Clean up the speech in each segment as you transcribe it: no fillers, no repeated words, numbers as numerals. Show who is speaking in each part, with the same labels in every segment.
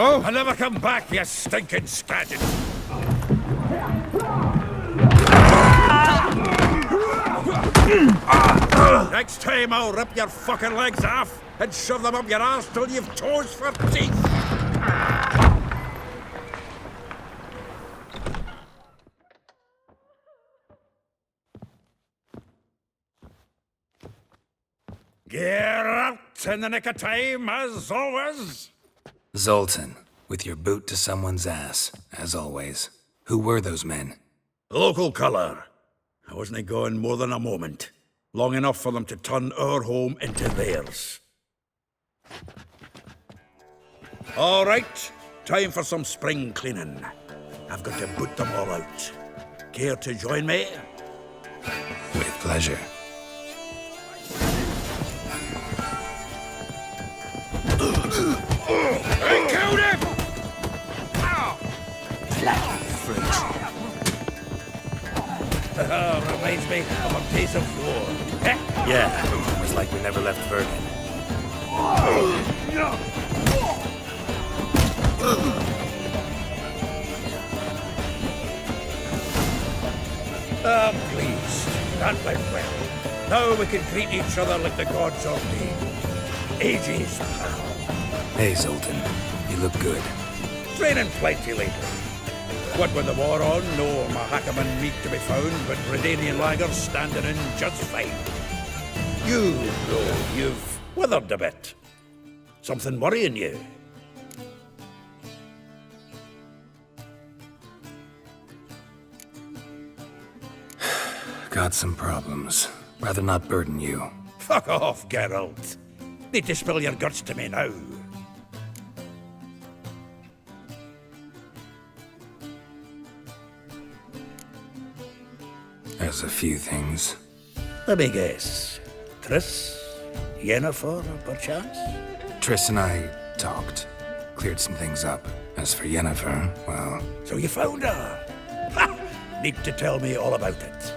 Speaker 1: Oh, I'll never come back, you stinking scadget. Next time I'll rip your fucking legs off and shove them up your arse till you've toes for teeth. Get out in the nick of time, as always.
Speaker 2: Zoltan, with your boot to someone's ass, as always. Who were those men?
Speaker 1: Local colour. I wasn't gone more than a moment. Long enough for them to turn our home into theirs. All right, time for some spring cleaning. I've got to boot them all out. Care to join me?
Speaker 2: With pleasure.
Speaker 1: I killed him!
Speaker 2: Flat fruit.
Speaker 1: Reminds me of a piece of war.
Speaker 2: Yeah, almost like we never left Vernon.
Speaker 1: Please. That went well. Now we can treat each other like the gods ordained. Ages, pal.
Speaker 2: Hey, Zoltan. You look good.
Speaker 1: Training plenty lately. What with the war on, no Mahakaman meat to be found, but Redanian lagers standing in just fine. You, though, you've withered a bit. Something worrying you?
Speaker 2: Got some problems. Rather not burden you.
Speaker 1: Fuck off, Geralt. Need to spill your guts to me now.
Speaker 2: There's a few things.
Speaker 1: Let me guess. Triss? Yennefer, perchance?
Speaker 2: Triss and I talked. Cleared some things up. As for Yennefer, well...
Speaker 1: So you found her? Ha! Need to tell me all about it.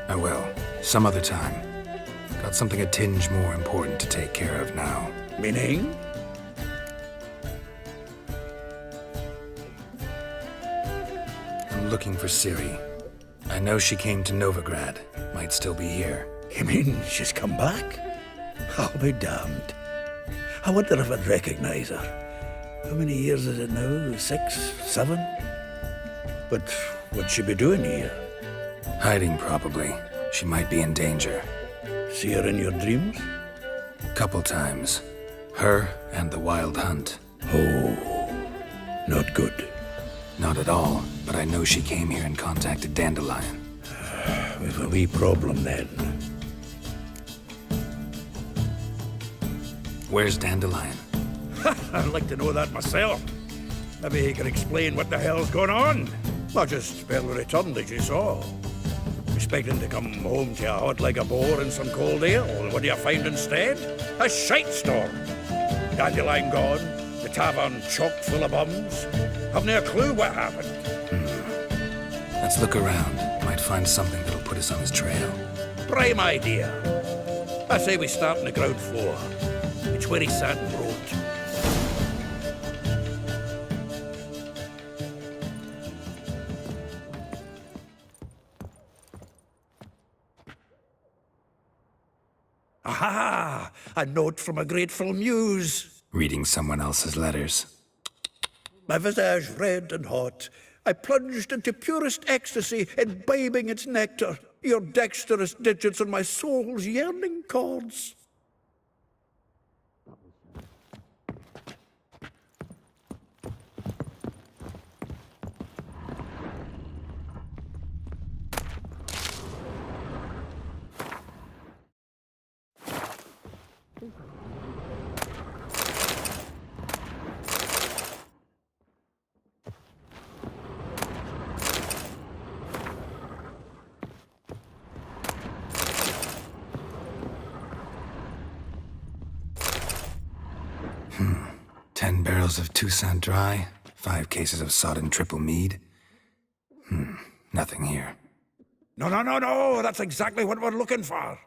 Speaker 2: I will. Some other time. Got something a tinge more important to take care of now.
Speaker 1: Meaning?
Speaker 2: I'm looking for Ciri. I know she came to Novigrad. Might still be here.
Speaker 1: You mean she's come back? I'll be damned. I wonder if I'd recognize her. How many years is it now? 6? 7? But what'd she be doing here?
Speaker 2: Hiding, probably. She might be in danger.
Speaker 1: See her in your dreams?
Speaker 2: Couple times. Her and the Wild Hunt.
Speaker 1: Oh, not good.
Speaker 2: Not at all, but I know she came here and contacted Dandelion.
Speaker 1: We've a wee problem then.
Speaker 2: Where's Dandelion?
Speaker 1: I'd like to know that myself. Maybe he can explain what the hell's going on. Not just barely returned, as you saw. Expecting to come home to you hot like a boar in some cold ale. What do you find instead? A shite storm. Dandelion gone, the tavern chock full of bums. Haven't a clue what happened.
Speaker 2: Let's look around. Might find something that'll put us on his trail.
Speaker 1: Prime idea. I say we start on the ground floor. It's where he sat and wrote. Aha! A note from a grateful muse.
Speaker 2: Reading someone else's letters.
Speaker 1: My visage red and hot, I plunged into purest ecstasy, imbibing its nectar, your dexterous digits on my soul's yearning chords.
Speaker 2: Hmm. 10 barrels of Toussaint Dry, 5 cases of sodden triple mead. Nothing here.
Speaker 1: No, that's exactly what we're looking for.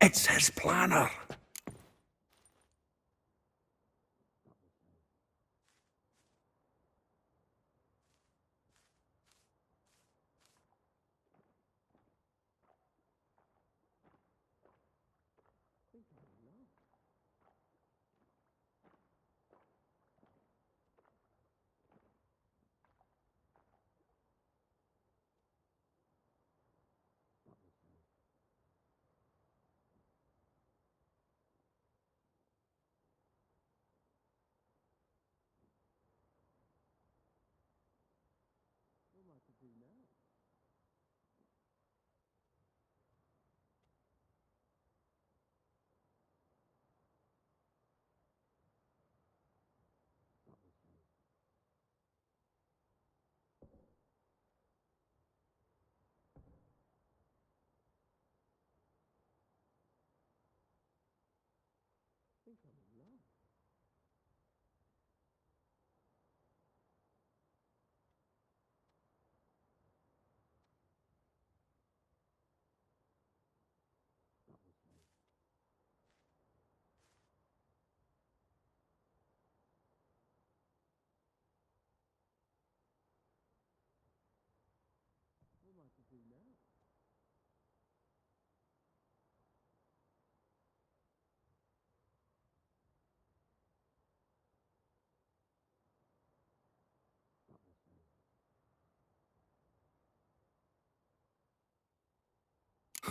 Speaker 1: It's his planner.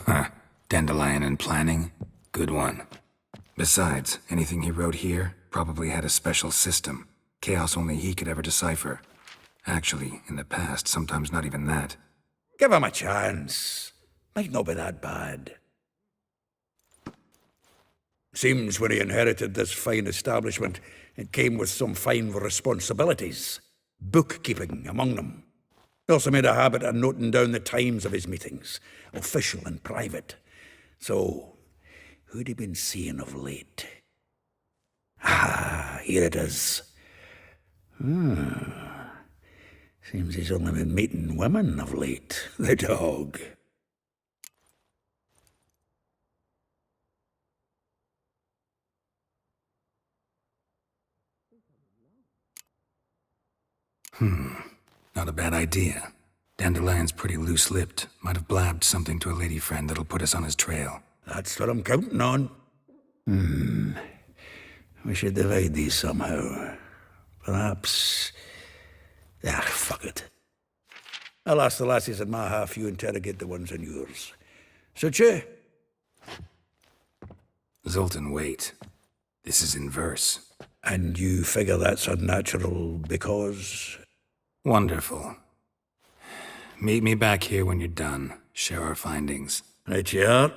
Speaker 2: Huh. Dandelion and planning? Good one. Besides, anything he wrote here probably had a special system. Chaos only he could ever decipher. Actually, in the past, sometimes not even that.
Speaker 1: Give him a chance. Might not be that bad. Seems when he inherited this fine establishment, it came with some fine responsibilities. Bookkeeping among them. He also made a habit of noting down the times of his meetings, official and private. So, who'd he been seeing of late? Ah, here it is. Seems he's only been meeting women of late, the dog.
Speaker 2: Not a bad idea. Dandelion's pretty loose-lipped. Might have blabbed something to a lady friend that'll put us on his trail.
Speaker 1: That's what I'm counting on. We should divide these somehow. Perhaps... fuck it. I'll ask the lassies in my half, you interrogate the ones in yours. Suit you?
Speaker 2: Zoltan, wait. This is in verse.
Speaker 1: And you figure that's unnatural because...
Speaker 2: Wonderful. Meet me back here when you're done. Share our findings.
Speaker 1: Right you are.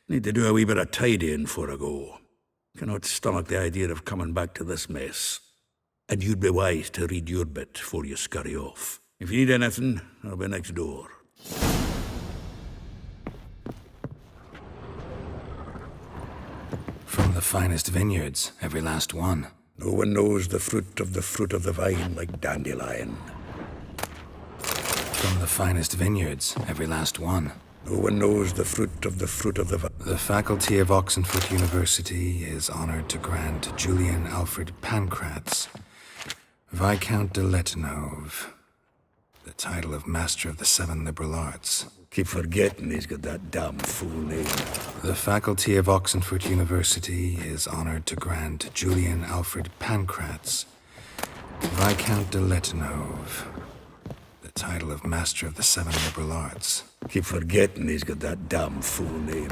Speaker 1: Need to do a wee bit of tidying before I go. Cannot stomach the idea of coming back to this mess. And you'd be wise to read your bit before you scurry off. If you need anything, I'll be next door.
Speaker 2: From the finest vineyards, every last one.
Speaker 1: No one knows the fruit of the vine like Dandelion.
Speaker 2: From the finest vineyards, every last one.
Speaker 1: No one knows the fruit of the vine.
Speaker 2: The faculty of Oxenford University is honored to grant Julian Alfred Pancratz, Viscount de Letenove, the title of Master of the Seven Liberal Arts.
Speaker 1: Keep forgetting he's got that damn fool name.
Speaker 2: The faculty of Oxenford University is honored to grant Julian Alfred Pancratz, Viscount de Letenove, the title of Master of the Seven Liberal Arts.
Speaker 1: Keep forgetting he's got that damn fool name.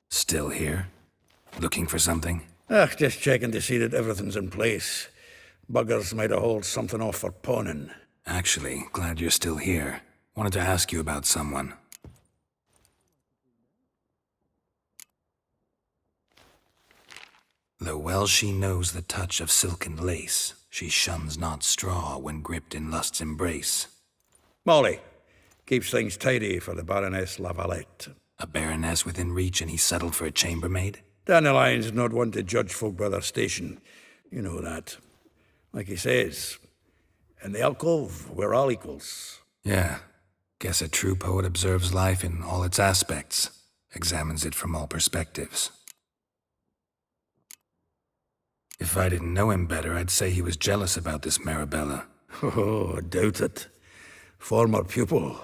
Speaker 2: Still here? Looking for something?
Speaker 1: Just checking to see that everything's in place. Buggers might have hauled something off for pawning.
Speaker 2: Actually, glad you're still here. Wanted to ask you about someone. Though well she knows the touch of silken lace, she shuns not straw when gripped in lust's embrace.
Speaker 1: Molly keeps things tidy for the Baroness Lavalette.
Speaker 2: A baroness within reach and he settled for a chambermaid?
Speaker 1: Dandelion's not one to judge folk by their station. You know that. Like he says, in the alcove, we're all equals.
Speaker 2: Yeah. Guess a true poet observes life in all its aspects, examines it from all perspectives. If I didn't know him better, I'd say he was jealous about this Marabella.
Speaker 1: Oh, I doubt it. Former pupil.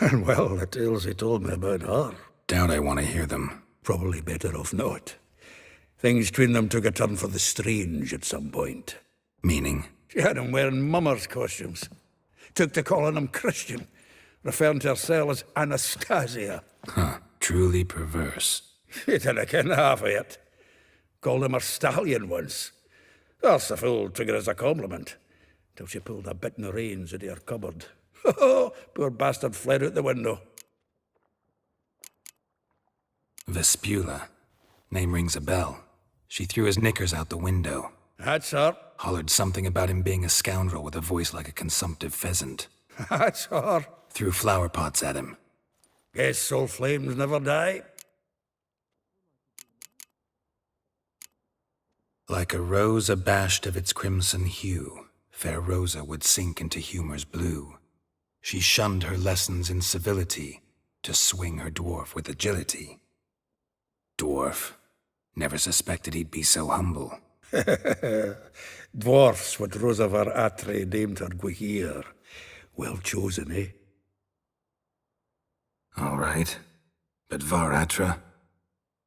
Speaker 1: And well, the tales he told me about her.
Speaker 2: Doubt I want to hear them.
Speaker 1: Probably better off not. Things between them took a turn for the strange at some point.
Speaker 2: Meaning?
Speaker 1: She had him wearing mummers' costumes. Took to calling him Christian, referring to herself as Anastasia.
Speaker 2: Huh. Truly perverse.
Speaker 1: He didn't ken half of it. Called him her stallion once. That's the fool took it as a compliment, till she pulled a bit in the reins into her cupboard. Poor bastard fled out the window.
Speaker 2: Vespula. Name rings a bell. She threw his knickers out the window.
Speaker 1: That's her.
Speaker 2: Hollered something about him being a scoundrel with a voice like a consumptive pheasant.
Speaker 1: That's her.
Speaker 2: Threw flower pots at him.
Speaker 1: Guess soul flames never die.
Speaker 2: Like a rose abashed of its crimson hue, fair Rosa would sink into humor's blue. She shunned her lessons in civility to swing her dwarf with agility. Dwarf. Never suspected he'd be so humble.
Speaker 1: Dwarfs what Rosavar Atre named her Gwaihir. Well chosen, eh?
Speaker 2: All right. But Var-Atra?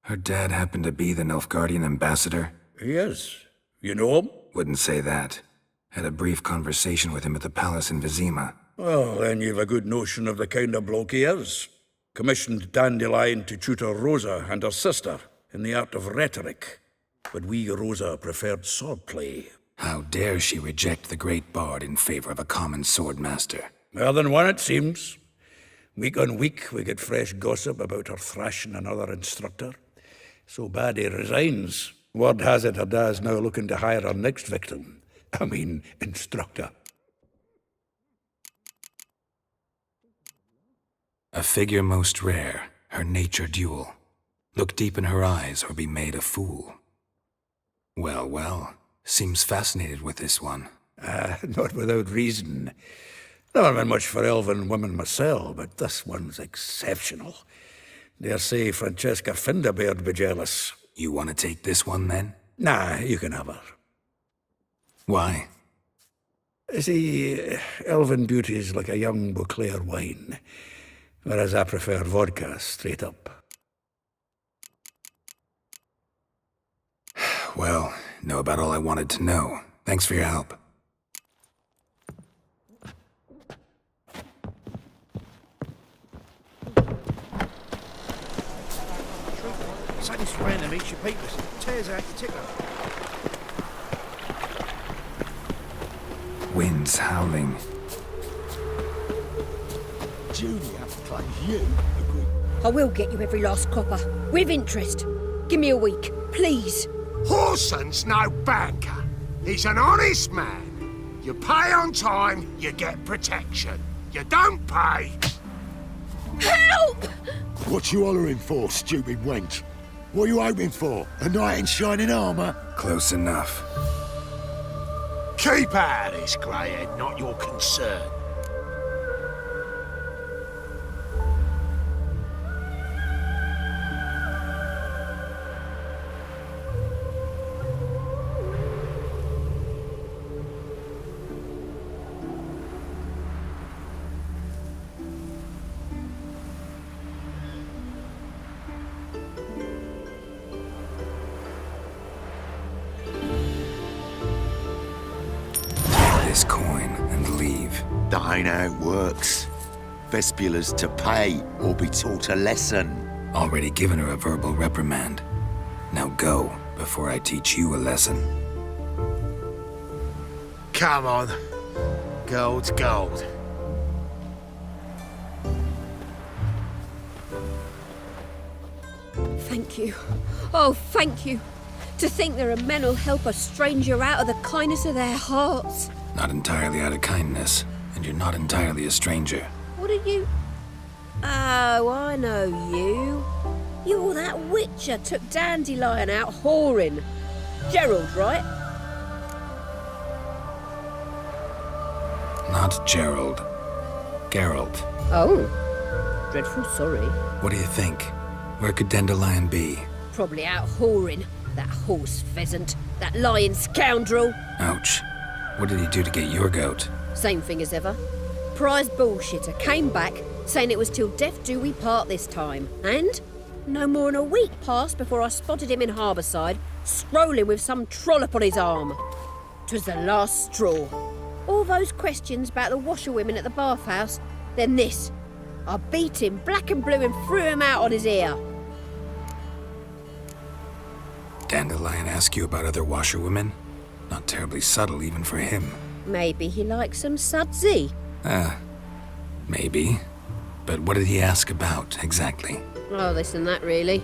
Speaker 2: Her dad happened to be the Nilfgaardian ambassador?
Speaker 1: He is. You know him?
Speaker 2: Wouldn't say that. Had a brief conversation with him at the palace in Vizima.
Speaker 1: Well, then you've a good notion of the kind of bloke he is. Commissioned Dandelion to tutor Rosa and her sister in the art of rhetoric. But we, Rosa, preferred swordplay.
Speaker 2: How dare she reject the great bard in favor of a common swordmaster?
Speaker 1: More than one, it seems. Week on week, we get fresh gossip about her thrashing another instructor. So bad he resigns. Word has it her dad's now looking to hire her next victim. Instructor.
Speaker 2: A figure most rare, her nature dual. Look deep in her eyes or be made a fool. Well, well, seems fascinated with this one.
Speaker 1: Not without reason. Never been much for elven women myself, but this one's exceptional. Dare say Francesca Findabaird be jealous.
Speaker 2: You want to take this one, then?
Speaker 1: Nah, you can have her.
Speaker 2: Why?
Speaker 1: See, elven beauty's like a young Beauclair wine, whereas I prefer vodka straight up.
Speaker 2: Well, know about all I wanted to know. Thanks for your help.
Speaker 3: Say this random eats your peepers. Tears out your tickler.
Speaker 2: Wind's howling.
Speaker 4: Julia claims you agree.
Speaker 5: I will get you every last copper, with interest. Give me a week, please.
Speaker 6: Horson's no banker. He's an honest man. You pay on time, you get protection. You don't pay.
Speaker 5: Help!
Speaker 4: What you hollering for, stupid wench? What are you hoping for? A knight in shining armour?
Speaker 2: Close enough.
Speaker 6: Keep out of this, Greyhead, not your concern.
Speaker 2: This coin and leave.
Speaker 7: That ain't how it works. Vespula's to pay or be taught a lesson.
Speaker 2: Already given her a verbal reprimand. Now go, before I teach you a lesson.
Speaker 6: Come on. Gold's gold.
Speaker 5: Thank you. Oh, thank you. To think there are men who'll help a stranger out of the kindness of their hearts.
Speaker 2: Not entirely out of kindness, and you're not entirely a stranger.
Speaker 5: What are you... Oh, I know you. You're that witcher took Dandelion out whoring. Gerald, right?
Speaker 2: Not Gerald. Geralt.
Speaker 5: Oh. Dreadful sorry.
Speaker 2: What do you think? Where could Dandelion be?
Speaker 5: Probably out whoring. That horse pheasant. That lying scoundrel.
Speaker 2: Ouch. What did he do to get your goat?
Speaker 5: Same thing as ever. Prize bullshitter came back, saying it was till death do we part this time. And no more than a week passed before I spotted him in Harbourside, strolling with some trollop on his arm. 'Twas the last straw. All those questions about the washerwomen at the bathhouse, then this. I beat him black and blue and threw him out on his ear.
Speaker 2: Dandelion ask you about other washerwomen? Not terribly subtle even for him.
Speaker 5: Maybe he likes some sudsy.
Speaker 2: Maybe. But what did he ask about, exactly?
Speaker 5: Oh, this and that, really.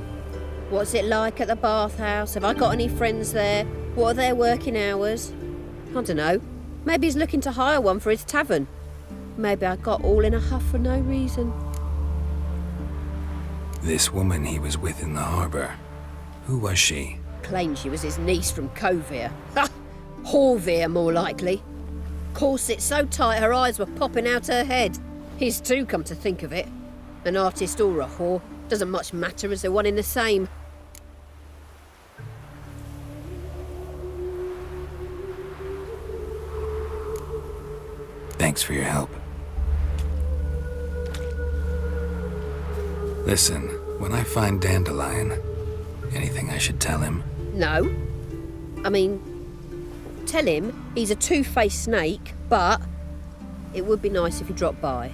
Speaker 5: What's it like at the bathhouse? Have I got any friends there? What are their working hours? I don't know. Maybe he's looking to hire one for his tavern. Maybe I got all in a huff for no reason.
Speaker 2: This woman he was with in the harbor. Who was she?
Speaker 5: Claimed she was his niece from Kovir. Ha! Horvir, more likely. Corset so tight her eyes were popping out her head. His too, come to think of it. An artist or a whore. Doesn't much matter as they're one in the same.
Speaker 2: Thanks for your help. Listen, when I find Dandelion, anything I should tell him?
Speaker 5: No. I mean, tell him he's a two-faced snake, but it would be nice if he dropped by.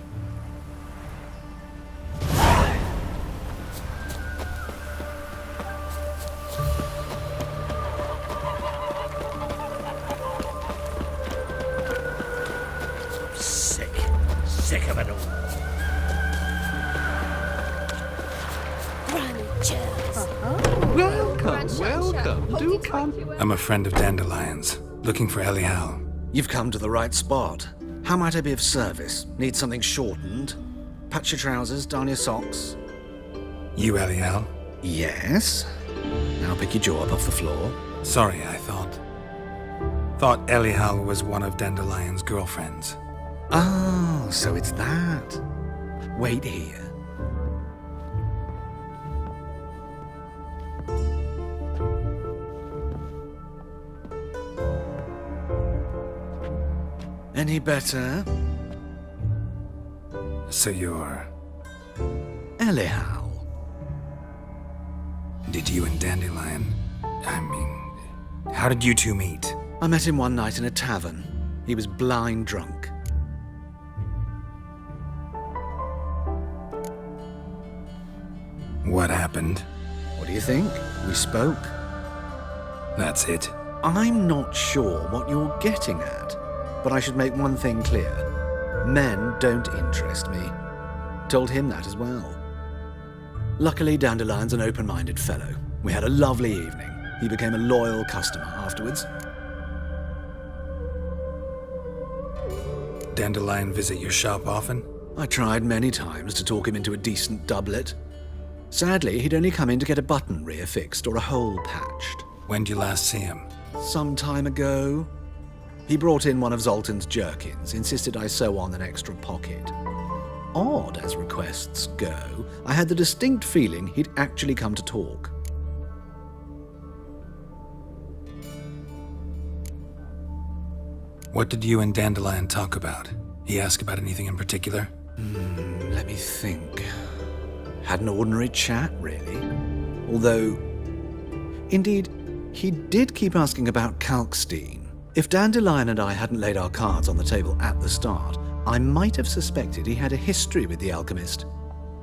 Speaker 1: Sick of it all.
Speaker 8: Welcome. Do come.
Speaker 2: I'm a friend of Dandelion's, looking for Elial.
Speaker 3: You've come to the right spot. How might I be of service? Need something shortened? Patch your trousers, darn your socks.
Speaker 2: You Elial?
Speaker 3: Yes. Now pick your jaw up off the floor.
Speaker 2: Sorry, I thought Elial was one of Dandelion's girlfriends.
Speaker 3: Oh, so it's that. Wait here. Any better?
Speaker 2: So you're...
Speaker 3: Elial.
Speaker 2: Did you and Dandelion... how did you two meet?
Speaker 3: I met him one night in a tavern. He was blind drunk.
Speaker 2: What happened?
Speaker 3: What do you think? We spoke.
Speaker 2: That's it.
Speaker 3: I'm not sure what you're getting at, but I should make one thing clear. Men don't interest me. Told him that as well. Luckily, Dandelion's an open-minded fellow. We had a lovely evening. He became a loyal customer afterwards.
Speaker 2: Dandelion visit your shop often?
Speaker 3: I tried many times to talk him into a decent doublet. Sadly, he'd only come in to get a button reaffixed or a hole patched.
Speaker 2: When did you last see him?
Speaker 3: Some time ago. He brought in one of Zoltan's jerkins, insisted I sew on an extra pocket. Odd as requests go, I had the distinct feeling he'd actually come to talk.
Speaker 2: What did you and Dandelion talk about? He asked about anything in particular?
Speaker 3: Let me think. Had an ordinary chat, really. Although, indeed, he did keep asking about Kalkstein. If Dandelion and I hadn't laid our cards on the table at the start, I might have suspected he had a history with the alchemist.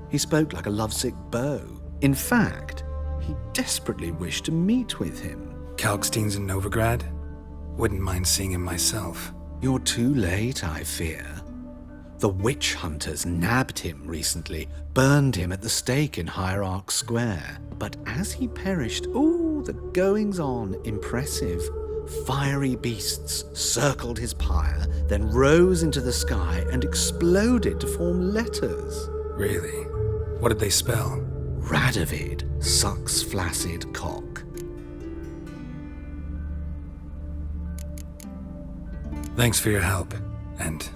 Speaker 3: He spoke like a lovesick beau. In fact, he desperately wished to meet with him.
Speaker 2: Kalkstein's in Novigrad? Wouldn't mind seeing him myself.
Speaker 3: You're too late, I fear. The witch hunters nabbed him recently, burned him at the stake in Hierarch Square. But as he perished, the goings-on impressive. Fiery beasts circled his pyre, then rose into the sky and exploded to form letters.
Speaker 2: Really? What did they spell?
Speaker 3: Radovid sucks flaccid cock.
Speaker 2: Thanks for your help, and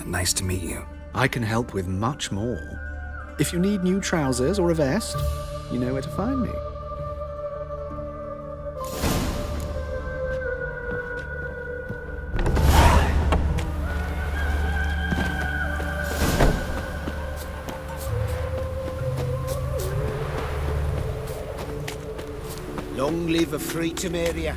Speaker 2: nice to meet you.
Speaker 3: I can help with much more. If you need new trousers or a vest, you know where to find me.
Speaker 6: Long live a free Temeria.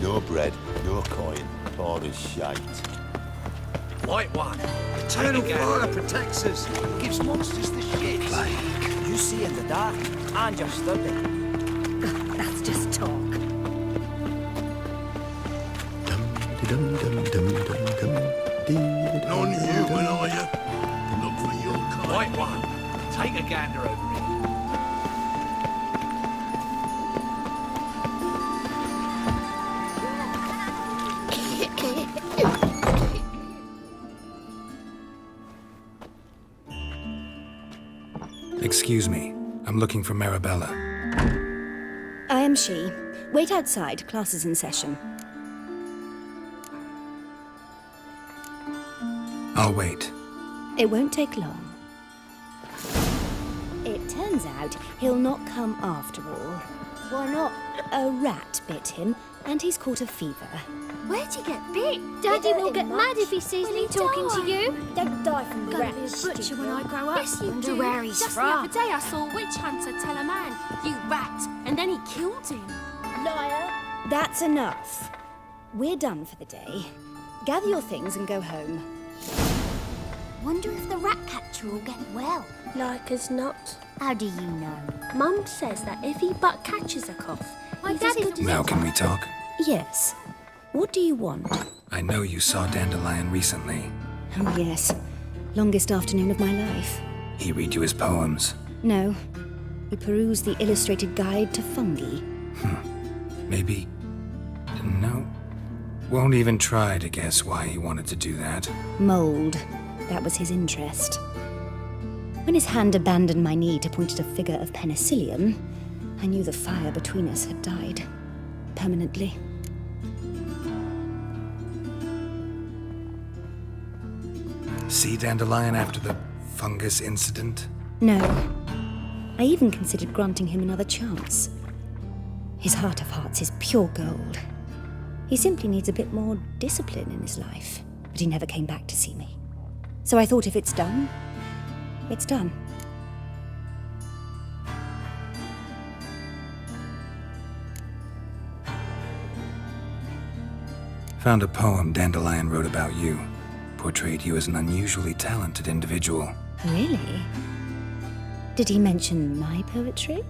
Speaker 7: No bread, no coin, poor as shite.
Speaker 3: White one. Eternal fire protects us. Gives monsters the shit.
Speaker 9: You see in the dark, and you're sturdy.
Speaker 5: That's just talk.
Speaker 1: Non-human, are you? Look for your kind.
Speaker 3: White one. Take a gander over here.
Speaker 2: Excuse me. I'm looking for Marabella.
Speaker 10: I am she. Wait outside. Class is in session.
Speaker 2: I'll wait.
Speaker 10: It won't take long. It turns out he'll not come after all. Why not? A rat bit him, and he's caught a fever.
Speaker 11: Where'd he get bit? Daddy will get mad if he sees me talking to you.
Speaker 10: Don't die from the
Speaker 11: Gonna
Speaker 10: rat.
Speaker 11: be a butcher when I grow up.
Speaker 10: Yes, you
Speaker 11: Wonder
Speaker 10: do.
Speaker 11: where he's
Speaker 10: Just
Speaker 11: from.
Speaker 10: the
Speaker 11: other day I saw a witch hunter tell a man, "You rat," and then he killed him.
Speaker 10: Liar. That's enough. We're done for the day. Gather your things and go home.
Speaker 11: Wonder if the rat catcher will get well.
Speaker 12: Like as not.
Speaker 11: How do you know?
Speaker 12: Mum says that if he but catches a cough,
Speaker 11: My
Speaker 12: he's as
Speaker 11: daddy's
Speaker 12: good as
Speaker 2: Now can we talk?
Speaker 10: Yes. What do you want?
Speaker 2: I know you saw Dandelion recently.
Speaker 10: Oh, yes. Longest afternoon of my life.
Speaker 2: He read you his poems.
Speaker 10: No. We perused the illustrated guide to fungi.
Speaker 2: Maybe... No. Won't even try to guess why he wanted to do that.
Speaker 10: Mold. That was his interest. When his hand abandoned my knee to point at a figure of penicillium, I knew the fire between us had died. Permanently.
Speaker 2: See Dandelion after the fungus incident?
Speaker 10: No. I even considered granting him another chance. His heart of hearts is pure gold. He simply needs a bit more discipline in his life, but he never came back to see me. So I thought if it's done, it's done.
Speaker 2: Found a poem Dandelion wrote about you. Portrayed you as an unusually talented individual.
Speaker 10: Really? Did he mention my poetry?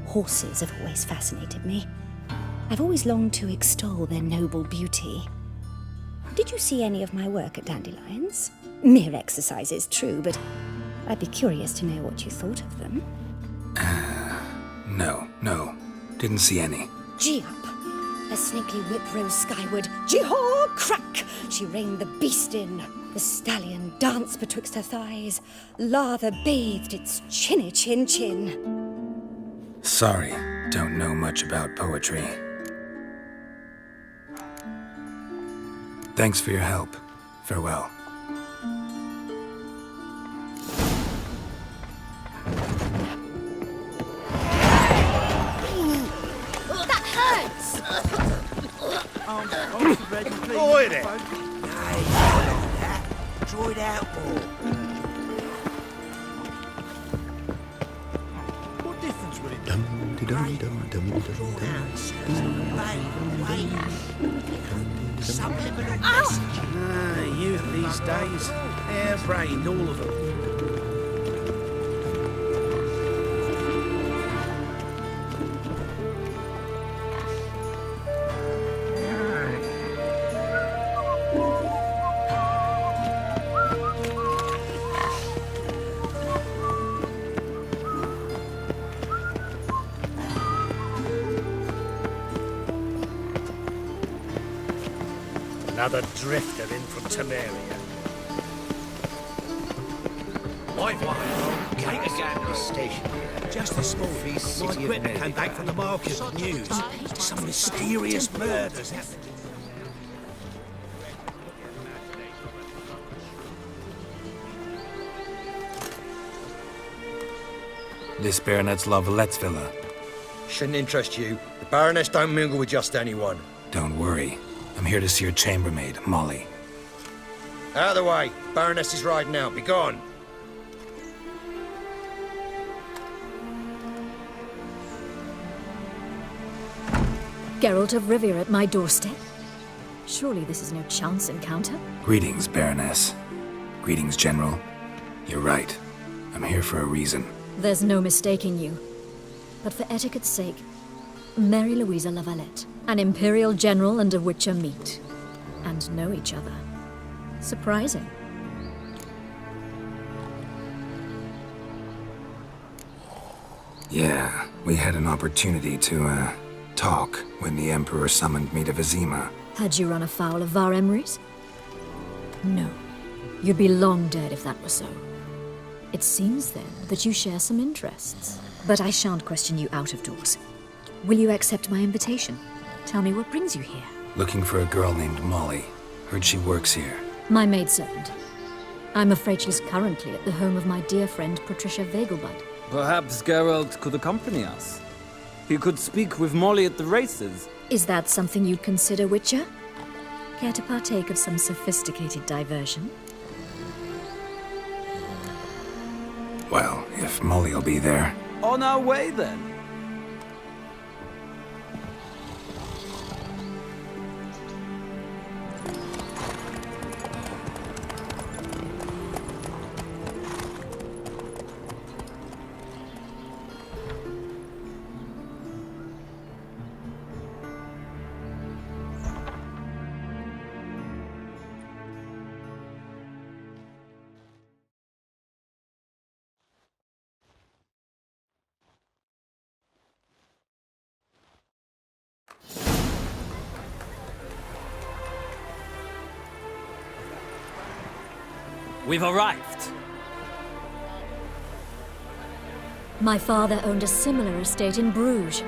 Speaker 10: Horses have always fascinated me. I've always longed to extol their noble beauty. Did you see any of my work at Dandelions? Mere exercises, true, but I'd be curious to know what you thought of them.
Speaker 2: No. Didn't see any.
Speaker 10: Gee up! A snaky whip rose skyward. Jee-haw! Crack! She reined the beast in. The stallion danced betwixt her thighs. Lather bathed its chinny chin.
Speaker 2: Sorry, don't know much about poetry. Thanks for your help. Farewell.
Speaker 11: That hurts!
Speaker 1: Oi there!
Speaker 9: Draw it out more. What difference would it
Speaker 8: Youth these days, hair-brained, all of them.
Speaker 1: Another drifter in from Temeria.
Speaker 3: White one. Take a gander station.
Speaker 8: Just this morning, my Gretna came back from the market with news. Some mysterious murders happened.
Speaker 2: This Baronet's Lavallette's villa.
Speaker 9: Shouldn't interest you. The Baroness don't mingle with just anyone.
Speaker 2: Don't worry. I'm here to see your chambermaid, Molly.
Speaker 9: Out of the way. Baroness is riding out. Be gone.
Speaker 10: Geralt of Rivia at my doorstep?
Speaker 13: Surely this is no chance encounter?
Speaker 2: Greetings, Baroness. Greetings, General. You're right. I'm here for a reason.
Speaker 13: There's no mistaking you. But for etiquette's sake, Mary Louisa Lavalette, an Imperial General and a Witcher meet. And know each other. Surprising.
Speaker 2: Yeah, we had an opportunity to, talk when the Emperor summoned me to Vizima.
Speaker 13: Had you run afoul of Var Emrys? No. You'd be long dead if that were so. It seems, then, that you share some interests. But I shan't question you out of doors. Will you accept my invitation? Tell me what brings you here.
Speaker 2: Looking for a girl named Molly. Heard she works here.
Speaker 13: My maidservant. I'm afraid she's currently at the home of my dear friend Patricia Vegelbud.
Speaker 14: Perhaps Geralt could accompany us. He could speak with Molly at the races.
Speaker 13: Is that something you'd consider, Witcher? Care to partake of some sophisticated diversion?
Speaker 2: Well, if Molly'll be there.
Speaker 14: On our way, then. We've arrived.
Speaker 13: My father owned a similar estate in Bruges.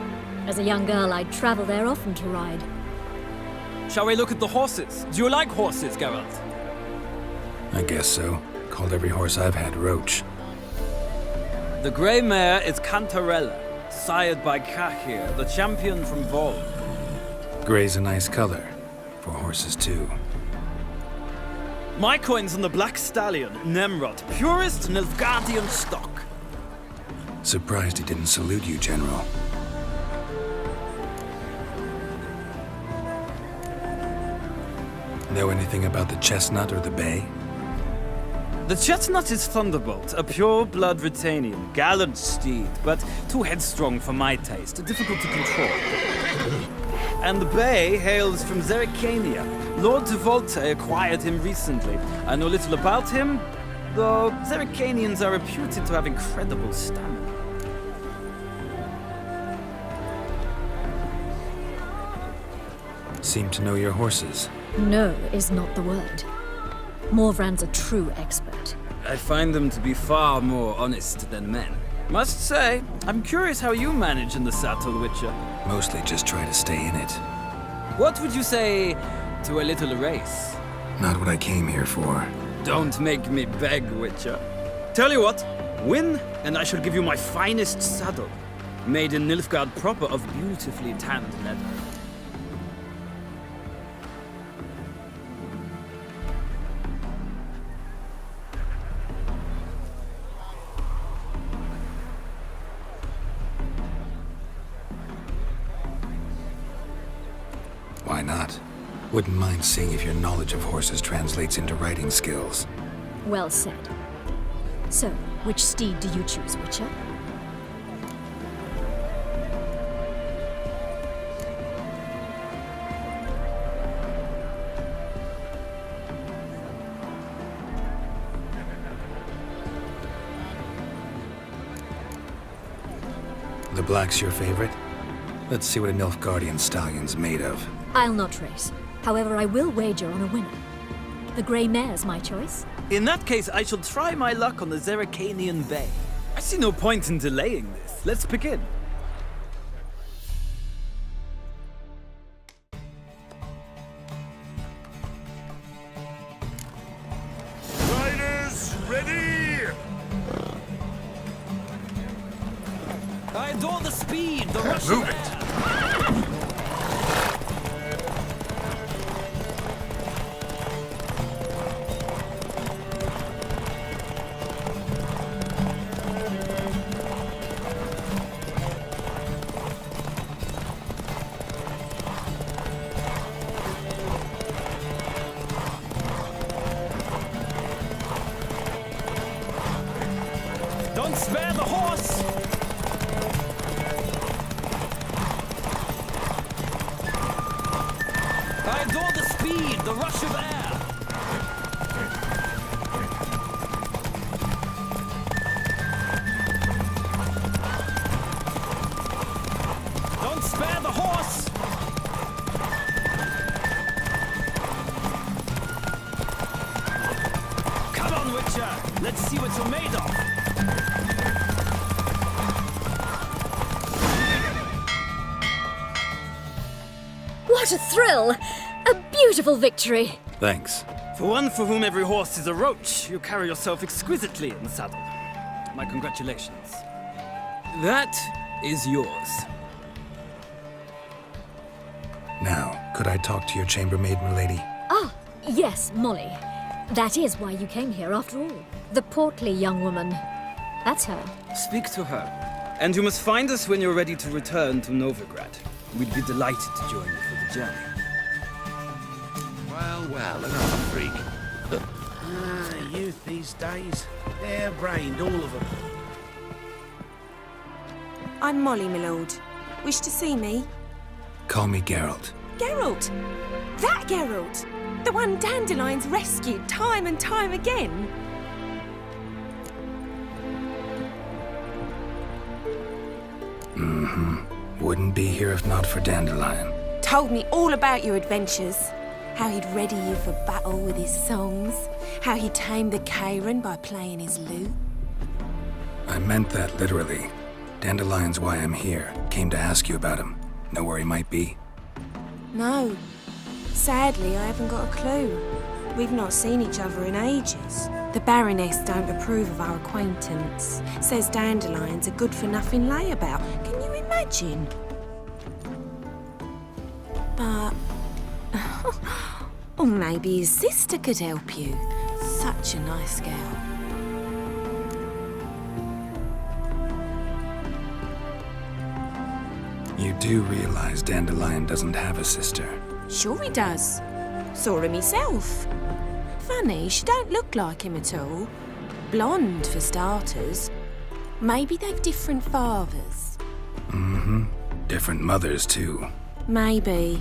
Speaker 13: As a young girl, I'd travel there often to ride.
Speaker 14: Shall we look at the horses? Do you like horses, Geralt?
Speaker 2: I guess so. Called every horse I've had Roach.
Speaker 14: The grey mare is Cantarella, sired by Cahir, the champion from Vol.
Speaker 2: Grey's a nice color. For horses, too.
Speaker 14: My coin's on the Black Stallion, Nemrod, purest Nilfgaardian stock.
Speaker 2: Surprised he didn't salute you, General. Know anything about the Chestnut or the Bay?
Speaker 14: The Chestnut is Thunderbolt, a pure-blood Britannian, gallant steed, but too headstrong for my taste, difficult to control. And the Bay hails from Zerrikania. Lord de Volte acquired him recently. I know little about him, though Zerrikanians are reputed to have incredible stamina.
Speaker 2: Seem to know your horses.
Speaker 13: No is not the word. Morvran's a true expert.
Speaker 14: I find them to be far more honest than men. Must say, I'm curious how you manage in the saddle, Witcher.
Speaker 2: Mostly just try to stay in it.
Speaker 14: What would you say to a little race?
Speaker 2: Not what I came here for.
Speaker 14: Don't make me beg, Witcher. Tell you what, win, and I shall give you my finest saddle. Made in Nilfgaard proper of beautifully tanned leather.
Speaker 2: Why not? Wouldn't mind seeing if your knowledge of horses translates into riding skills.
Speaker 13: Well said. So, which steed do you choose, Witcher?
Speaker 2: The black's your favorite? Let's see what a Nilfgaardian stallion's made of.
Speaker 13: I'll not race. However, I will wager on a winner. The grey mare's my choice.
Speaker 14: In that case, I shall try my luck on the Zerrikanian Bay. I see no point in delaying this. Let's begin.
Speaker 6: Riders, ready!
Speaker 14: I adore the speed, the rush.
Speaker 6: Move it!
Speaker 14: Don't spare the horse! I adore the speed, the rush of air! Don't spare the horse! Come on, Witcher! Let's see what you're made of!
Speaker 13: What a thrill! A beautiful victory!
Speaker 2: Thanks.
Speaker 14: For one for whom every horse is a roach, you carry yourself exquisitely in the saddle. My congratulations. That is yours.
Speaker 2: Now, could I talk to your chambermaid, milady?
Speaker 13: Ah, yes, Molly. That is why you came here after all. The portly young woman. That's her.
Speaker 14: Speak to her. And you must find us when you're ready to return to Novigrad. We'd be delighted to join you for the journey.
Speaker 6: Well, another freak. Youth these days. Hair-brained, all of them.
Speaker 15: I'm Molly, my lord. Wish to see me?
Speaker 2: Call me Geralt.
Speaker 15: Geralt! That Geralt! The one Dandelion's rescued time and time again!
Speaker 2: Wouldn't be here if not for Dandelion.
Speaker 15: Told me all about your adventures. How he'd ready you for battle with his songs. How he tamed the Kairan by playing his lute.
Speaker 2: I meant that literally. Dandelion's why I'm here. Came to ask you about him. Know where he might be?
Speaker 15: No. Sadly, I haven't got a clue. We've not seen each other in ages. The Baroness don't approve of our acquaintance. Says Dandelion's a good-for-nothing layabout. Can you imagine? But... or maybe his sister could help you. Such a nice girl.
Speaker 2: You do realize Dandelion doesn't have a sister.
Speaker 15: Sure he does. Saw him myself. Funny, she don't look like him at all. Blonde, for starters. Maybe they've different fathers.
Speaker 2: Different mothers, too.
Speaker 15: Maybe.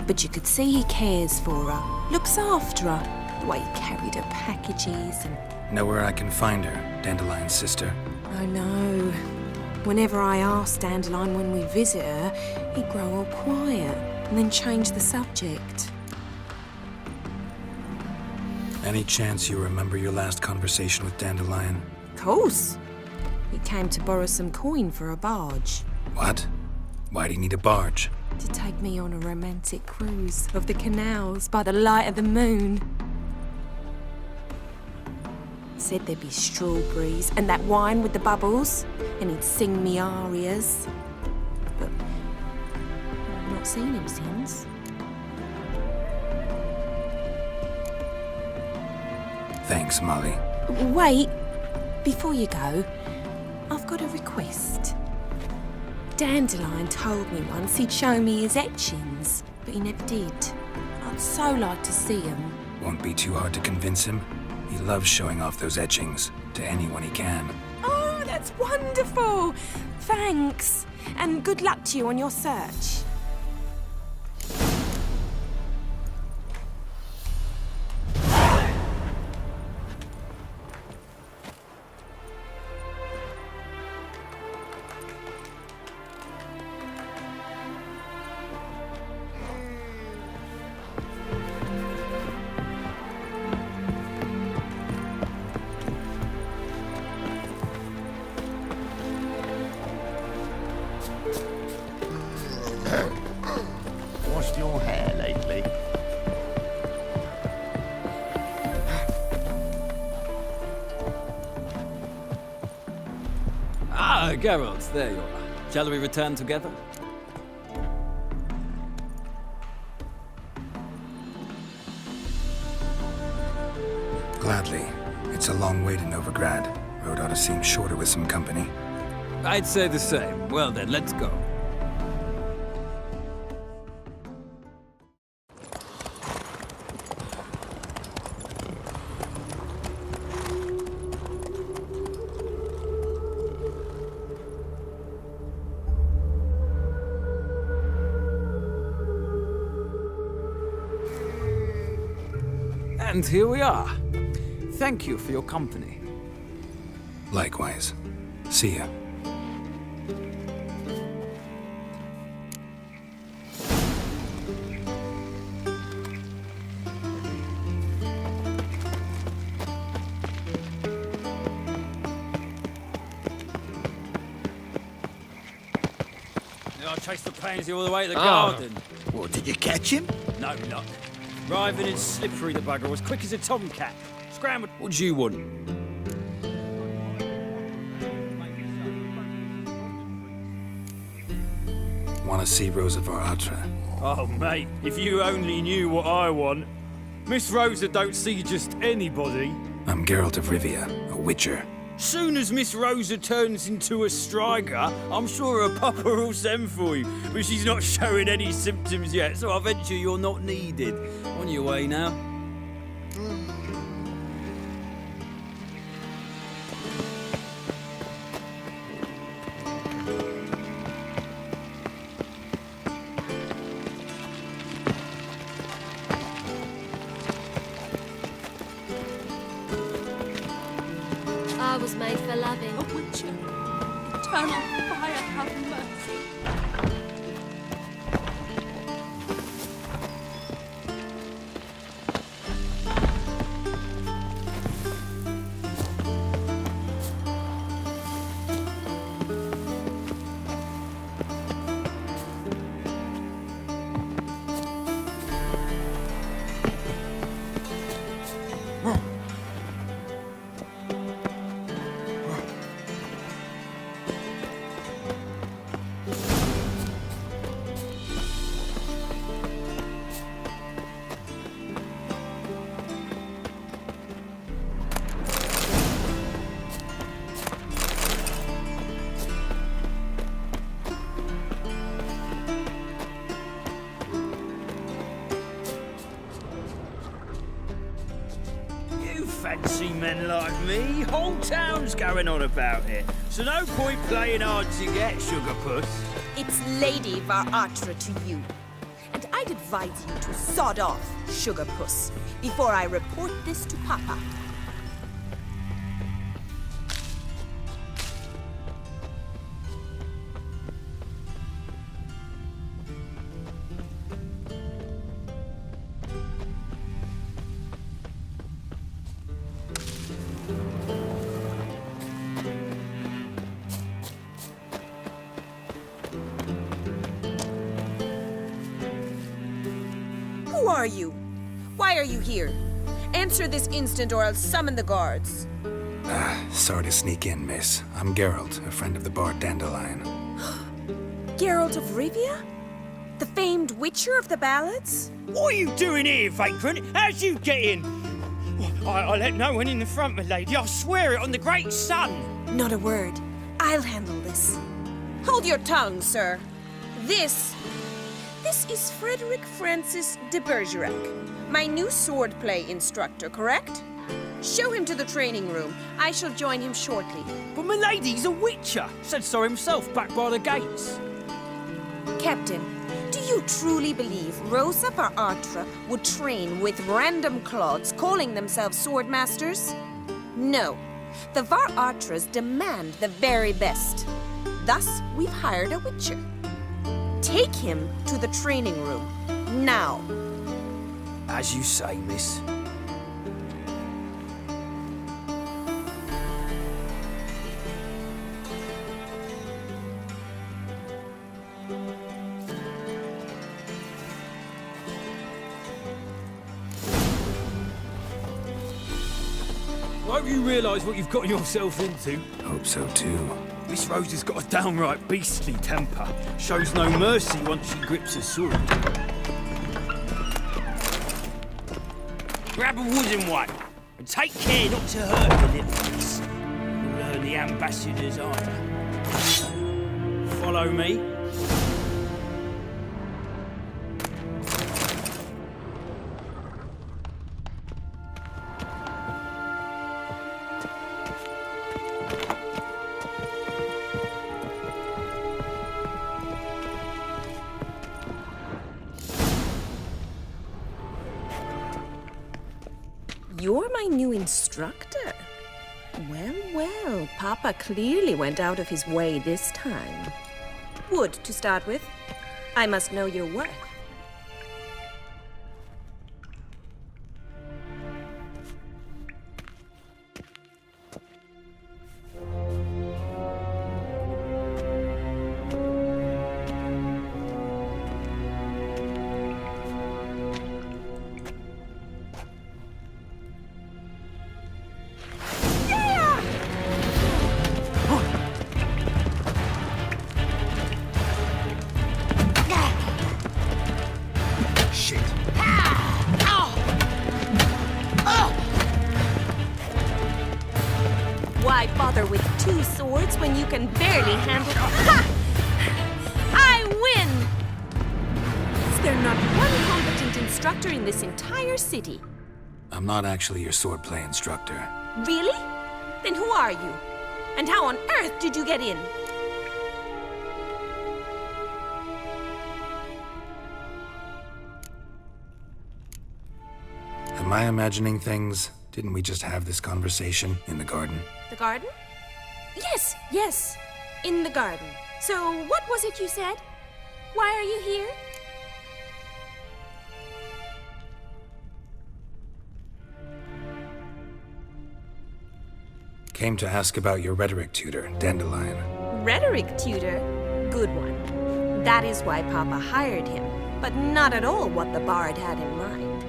Speaker 15: But you could see he cares for her. Looks after her. The way he carried her packages and...
Speaker 2: Know where I can find her, Dandelion's sister?
Speaker 15: I know. Whenever I asked Dandelion when we visit her, he'd grow all quiet and then change the subject.
Speaker 2: Any chance you remember your last conversation with Dandelion?
Speaker 15: Of course. He came to borrow some coin for a barge.
Speaker 2: What? Why'd he need a barge?
Speaker 15: To take me on a romantic cruise of the canals by the light of the moon. Said there'd be strawberries and that wine with the bubbles, and he'd sing me arias. But I've not seen him since.
Speaker 2: Thanks, Molly.
Speaker 15: Wait, before you go, I've got a request. Dandelion told me once he'd show me his etchings, but he never did. I'd so like to see them.
Speaker 2: Won't be too hard to convince him. He loves showing off those etchings to anyone he can.
Speaker 15: Oh, that's wonderful! Thanks, and good luck to you on your search.
Speaker 7: Washed your hair lately?
Speaker 14: Ah, Geralt, there you are. Shall we return together?
Speaker 2: Gladly. It's a long way to Novigrad. Road ought to seem shorter with some company.
Speaker 14: I'd say the same. Well then, let's go. And here we are. Thank you for your company.
Speaker 2: Likewise. See ya.
Speaker 14: I chased the pansy all the way to the garden.
Speaker 8: What, did you catch him?
Speaker 14: No luck. Writhing and slippery, the bugger was quick as a tomcat. Scrambled. What do you want?
Speaker 2: Want to see Rosa var Atra?
Speaker 14: Oh, mate, if you only knew what I want. Miss Rosa don't see just anybody.
Speaker 2: I'm Geralt of Rivia, a witcher.
Speaker 14: Soon as Miss Rosa turns into a striker, I'm sure her papa will send for you. But she's not showing any symptoms yet, so I venture you're not needed. On your way now.
Speaker 11: I was made for loving.
Speaker 12: A witcher. Eternal fire, have mercy.
Speaker 14: Fancy men like me, whole town's going on about it. So no point playing hard to get, sugar puss.
Speaker 16: It's Lady var Atra to you. And I'd advise you to sod off, sugar puss, before I report this to Papa. Who are you? Why are you here? Answer this instant or I'll summon the guards.
Speaker 2: Sorry to sneak in, miss. I'm Geralt, a friend of the bard Dandelion.
Speaker 16: Geralt of Rivia? The famed witcher of the ballads?
Speaker 14: What are you doing here, vagrant? How'd you get in? I let no one in the front, my lady. I swear it on the great sun.
Speaker 16: Not a word. I'll handle this. Hold your tongue, sir. This is Frederick Francis de Bergerac, my new swordplay instructor, correct? Show him to the training room. I shall join him shortly.
Speaker 14: But my lady's a witcher. Said so himself back by the gates.
Speaker 16: Captain, do you truly believe Rosa var Atra would train with random clods calling themselves sword masters? No. The var Atras demand the very best. Thus, we've hired a witcher. Take him to the training room. Now.
Speaker 14: As you say, miss. Hope you realise what you've got yourself into.
Speaker 2: Hope so too.
Speaker 14: Miss Rosa's got a downright beastly temper. Shows no mercy once she grips a sword. Grab a wooden one, and take care not to hurt the little miss. You'll learn the ambassador's honour. Follow me.
Speaker 16: You're my new instructor. Well, well, Papa clearly went out of his way this time. Wood, to start with. I must know your worth. Why bother with 2 swords when you can barely handle... Ha! I win! Is there not one competent instructor in this entire city?
Speaker 2: I'm not actually your swordplay instructor.
Speaker 16: Really? Then who are you? And how on earth did you get in?
Speaker 2: Am I imagining things? Didn't we just have this conversation in the garden?
Speaker 16: The garden? Yes, yes. In the garden. So, what was it you said? Why are you here?
Speaker 2: Came to ask about your rhetoric tutor, Dandelion.
Speaker 16: Rhetoric tutor? Good one. That is why Papa hired him, but not at all what the bard had in mind.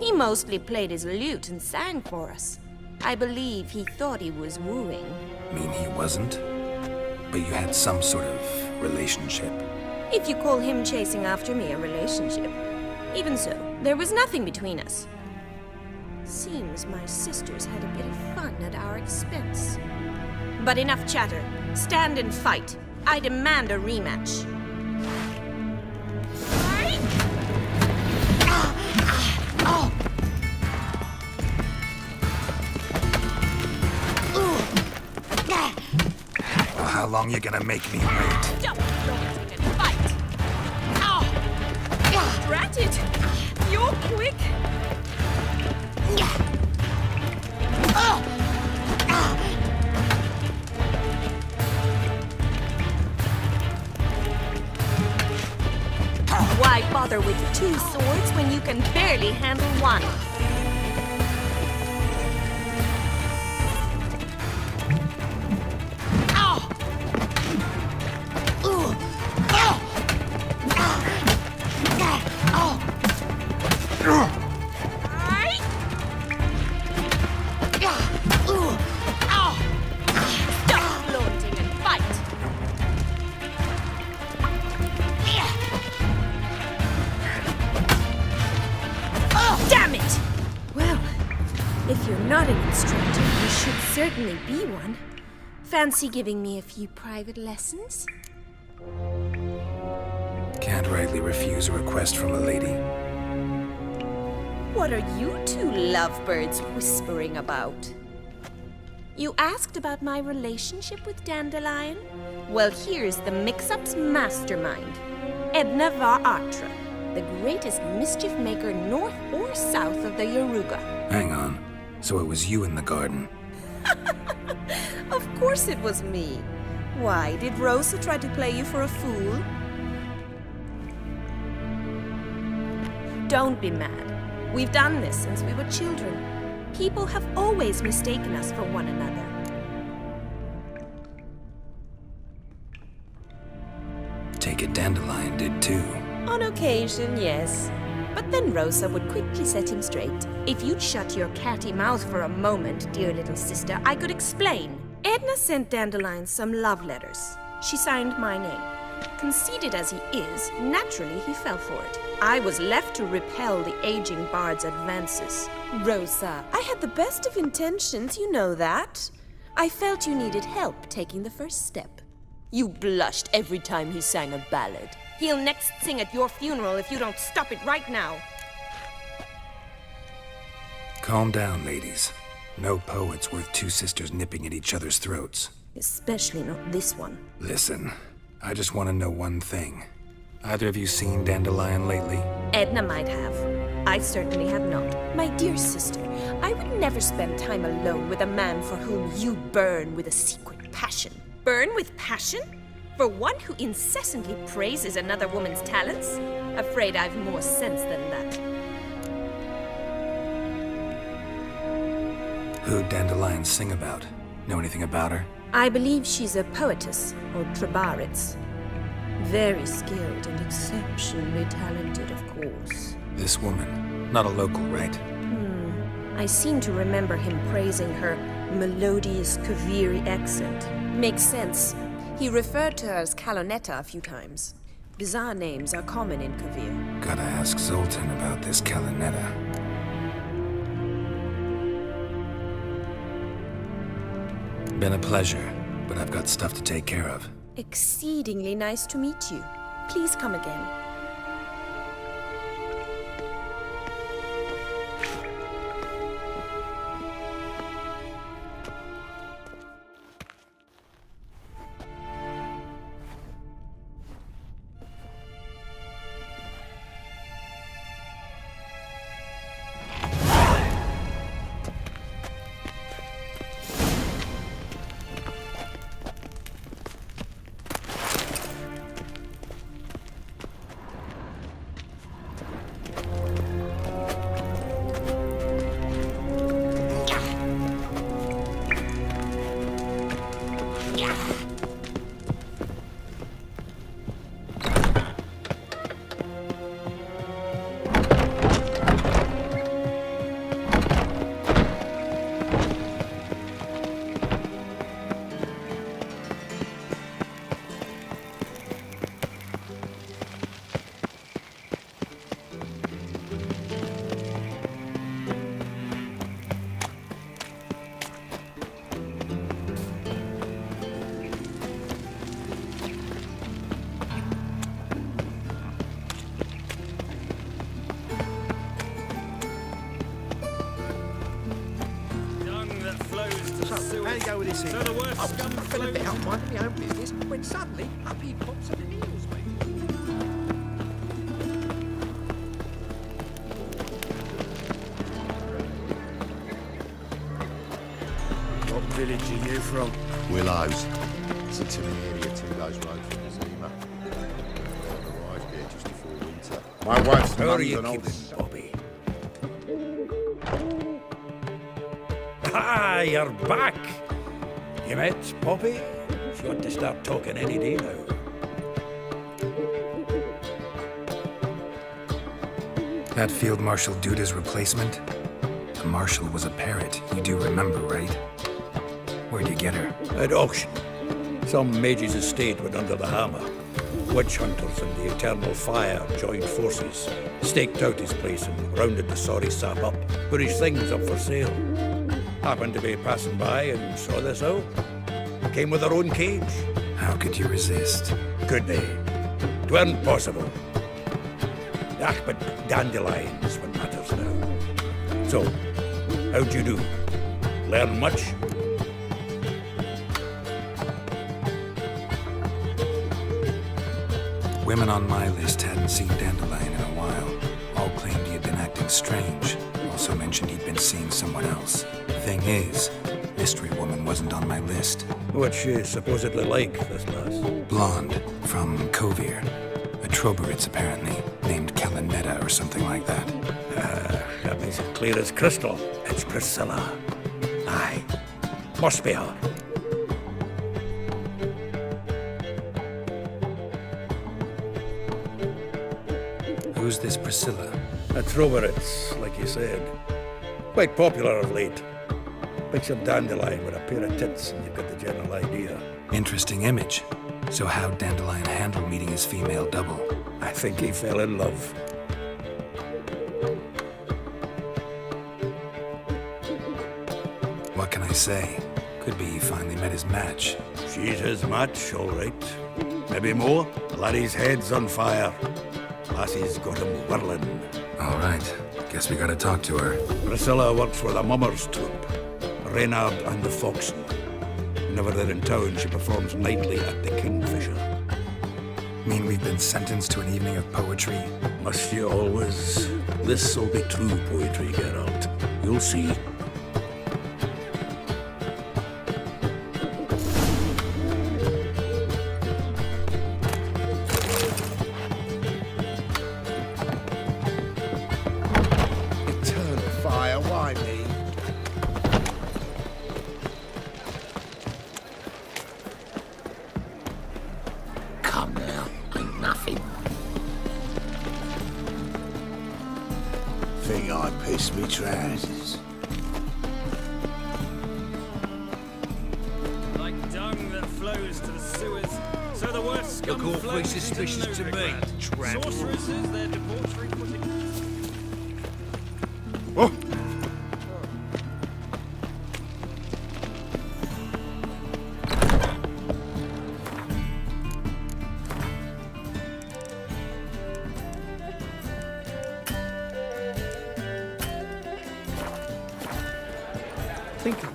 Speaker 16: He mostly played his lute and sang for us. I believe he thought he was wooing.
Speaker 2: Mean he wasn't? But you had some sort of relationship.
Speaker 16: If you call him chasing after me a relationship. Even so, there was nothing between us. Seems my sisters had a bit of fun at our expense. But enough chatter. Stand and fight. I demand a rematch.
Speaker 2: Well, how long you gonna make me wait?
Speaker 16: Don't fight! Drat it! You're quick! Why bother with 2 swords when you can barely handle one? Stop flaunting and fight! Damn it! Well, if you're not an instructor, you should certainly be one. Fancy giving me a few private lessons?
Speaker 2: Can't rightly refuse a request from a lady.
Speaker 16: What are you 2 lovebirds whispering about? You asked about my relationship with Dandelion? Well, here's the mix-up's mastermind. Edna var Atra, the greatest mischief maker north or south of the Yaruga.
Speaker 2: Hang on. So it was you in the garden?
Speaker 16: Of course it was me. Why, did Rosa try to play you for a fool? Don't be mad. We've done this since we were children. People have always mistaken us for one another.
Speaker 2: Take it Dandelion did too.
Speaker 16: On occasion, yes. But then Rosa would quickly set him straight. If you'd shut your catty mouth for a moment, dear little sister, I could explain. Edna sent Dandelion some love letters. She signed my name. Conceited as he is, naturally he fell for it. I was left to repel the aging bard's advances. Rosa, I had the best of intentions, you know that. I felt you needed help taking the first step. You blushed every time he sang a ballad. He'll next sing at your funeral if you don't stop it right now.
Speaker 2: Calm down, ladies. No poet's worth 2 sisters nipping at each other's throats.
Speaker 16: Especially not this one.
Speaker 2: Listen, I just want to know one thing. Either of you seen Dandelion lately?
Speaker 16: Edna might have. I certainly have not. My dear sister, I would never spend time alone with a man for whom you burn with a secret passion. Burn with passion? For one who incessantly praises another woman's talents? Afraid I've more sense than that.
Speaker 2: Who'd Dandelion sing about? Know anything about her?
Speaker 16: I believe she's a poetess, or Trebaritz. Very skilled and exceptionally talented, of course.
Speaker 2: This woman. Not a local, right?
Speaker 16: I seem to remember him praising her melodious Kaviri accent. Makes sense. He referred to her as Kalonetta a few times. Bizarre names are common in Kavir.
Speaker 2: Gotta ask Zoltan about this Kalonetta. Been a pleasure, but I've got stuff to take care of.
Speaker 16: Exceedingly nice to meet you. Please come again.
Speaker 8: How you go with this here? I was fell a bit out minding my own business when suddenly up he pops and heals me.
Speaker 6: What village are you from?
Speaker 4: Willows. It's in an area 2 days road from Zima. Arrived here just before winter. My wife's
Speaker 1: How are you
Speaker 4: London
Speaker 1: keeping, Bobby? Ah, you're back! You met Poppy? She ought to start talking any day now.
Speaker 2: That Field Marshal Duda's replacement? The Marshal was a parrot, you do remember, right? Where'd you get her?
Speaker 1: At auction. Some mage's estate went under the hammer. Witch hunters and the Eternal Fire joined forces, staked out his place and rounded the sorry sap up, put his things up for sale. Happened to be passing by and saw this out. Came with her own cage.
Speaker 2: How could you resist?
Speaker 1: Could they? 'Tweren't possible. Ah, but dandelions what matters now. So, how'd you do? Learn much?
Speaker 2: Women on my list hadn't seen Dandelion in a while. All claimed he had been acting strange. Also mentioned he'd been seeing someone else. Thing is, Mystery Woman wasn't on my list.
Speaker 1: What's she supposedly like, this lass?
Speaker 2: Blonde, from Kovir. A Troberitz, apparently, named Kalonetta or something like that.
Speaker 1: That makes it clear as crystal. It's Priscilla. Aye. Must be her.
Speaker 2: Who's this Priscilla?
Speaker 1: A Troberitz, like you said. Quite popular of late. Picture Dandelion with a pair of tits and you've got the general idea.
Speaker 2: Interesting image. So how'd Dandelion handle meeting his female double?
Speaker 1: I think he fell in love.
Speaker 2: What can I say? Could be he finally met his match.
Speaker 1: She's his match, all right. Maybe more. Laddie's head's on fire. Lassie's got him whirling.
Speaker 2: All right. Guess we gotta talk to her.
Speaker 1: Priscilla works with a mummers troupe. Reynard and the Foxen. Whenever they're in town, she performs nightly at the Kingfisher.
Speaker 2: Mean we've been sentenced to an evening of poetry?
Speaker 1: Must you always? This'll be true poetry, Geralt. You'll see.
Speaker 6: Eternal fire, why me?
Speaker 7: Come now, ain't nothing.
Speaker 6: Think I pissed me trousers.
Speaker 14: Like dung that flows to the sewers, so the worst scum
Speaker 8: Look awfully
Speaker 14: flows into
Speaker 8: suspicious to me,
Speaker 14: Novigrad.
Speaker 8: tramp.
Speaker 14: Sorceresses, their debauchery putting...
Speaker 2: Thinking.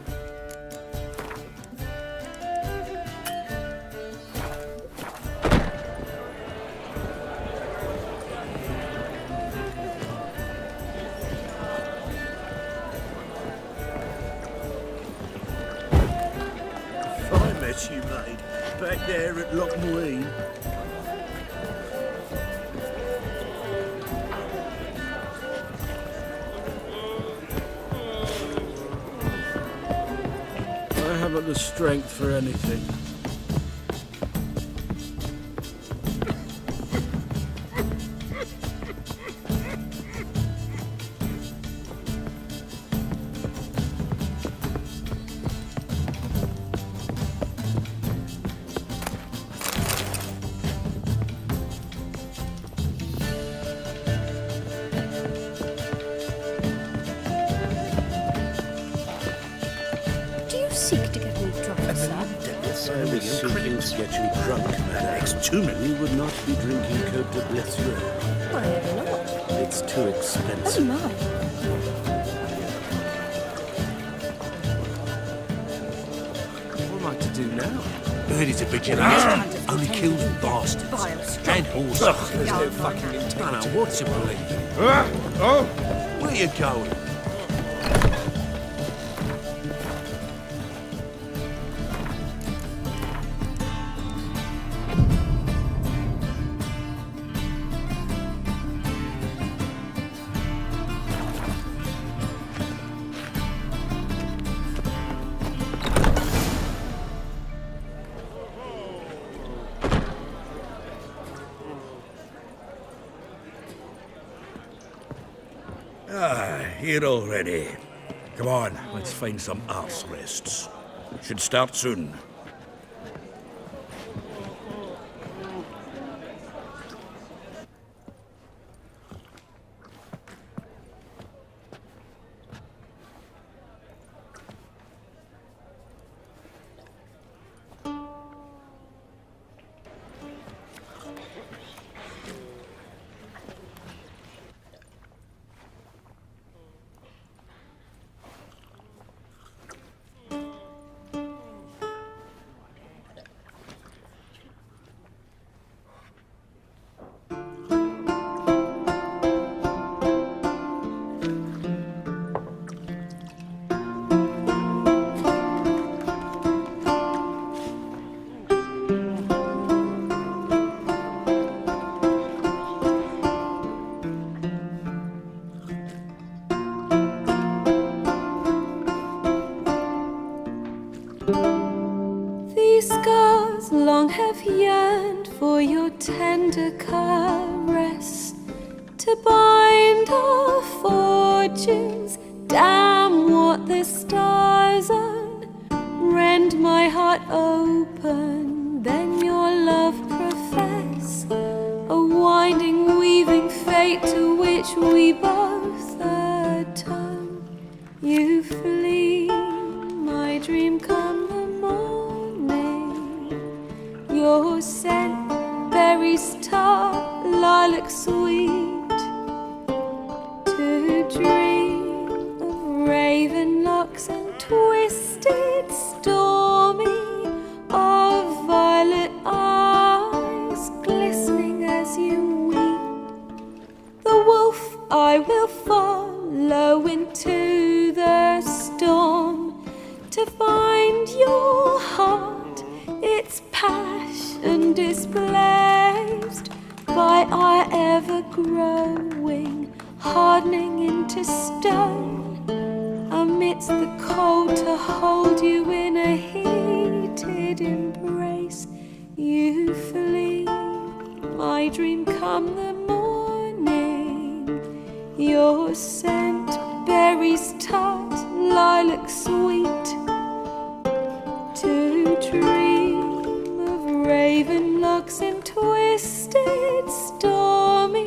Speaker 8: I met you, mate, back there at Lochmarine. I haven't the strength for anything.
Speaker 10: Do you seek to get me drunk, sir?
Speaker 8: Only seeking to get you drunk, madame.
Speaker 6: Next to me.
Speaker 8: We would not be drinking Côte de Blessure.
Speaker 10: Why not?
Speaker 8: It's too
Speaker 10: Oh
Speaker 8: expensive.
Speaker 10: my.
Speaker 8: What am I to do now?
Speaker 6: Heard he's a vigilante. Only kills bastards. And horses.
Speaker 8: There's no fucking integrity.
Speaker 6: I know what to believe. Where you going?
Speaker 1: Here already. Come on, let's find some arse rests. Should start soon.
Speaker 15: These scars long have yearned for your tender caress, to bind our fortunes. Damn what the stars own. Rend my heart open, then your love profess, a winding, weaving fate to which we both atone. You flee, my dream come the morning. Your scent, berries tart, lilac sweet, to dream of raven locks and twisted, stormy, of violet eyes glistening. ever growing, hardening into stone, amidst the cold to hold you in a heated embrace. You flee, my dream come the morning, your scent, berries tart, lilac sweet, to dream of raven locks and twisted stormy,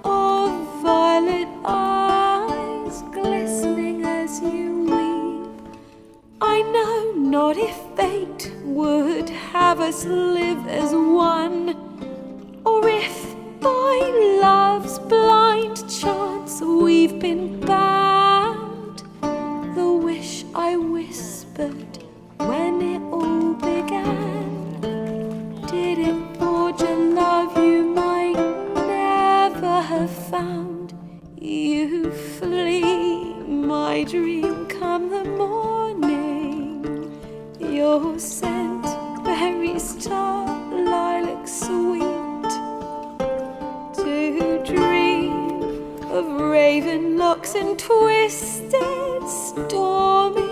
Speaker 15: of violet eyes glistening as you weep. I know not if fate would have us live as one, or if by love's blind chance we've been bound. The wish I whispered when it all began, did it forge a love you might never have found? You flee, my dream come the morning, your scent, berries tart, lilac sweet, to dream of raven locks and twisted stormy,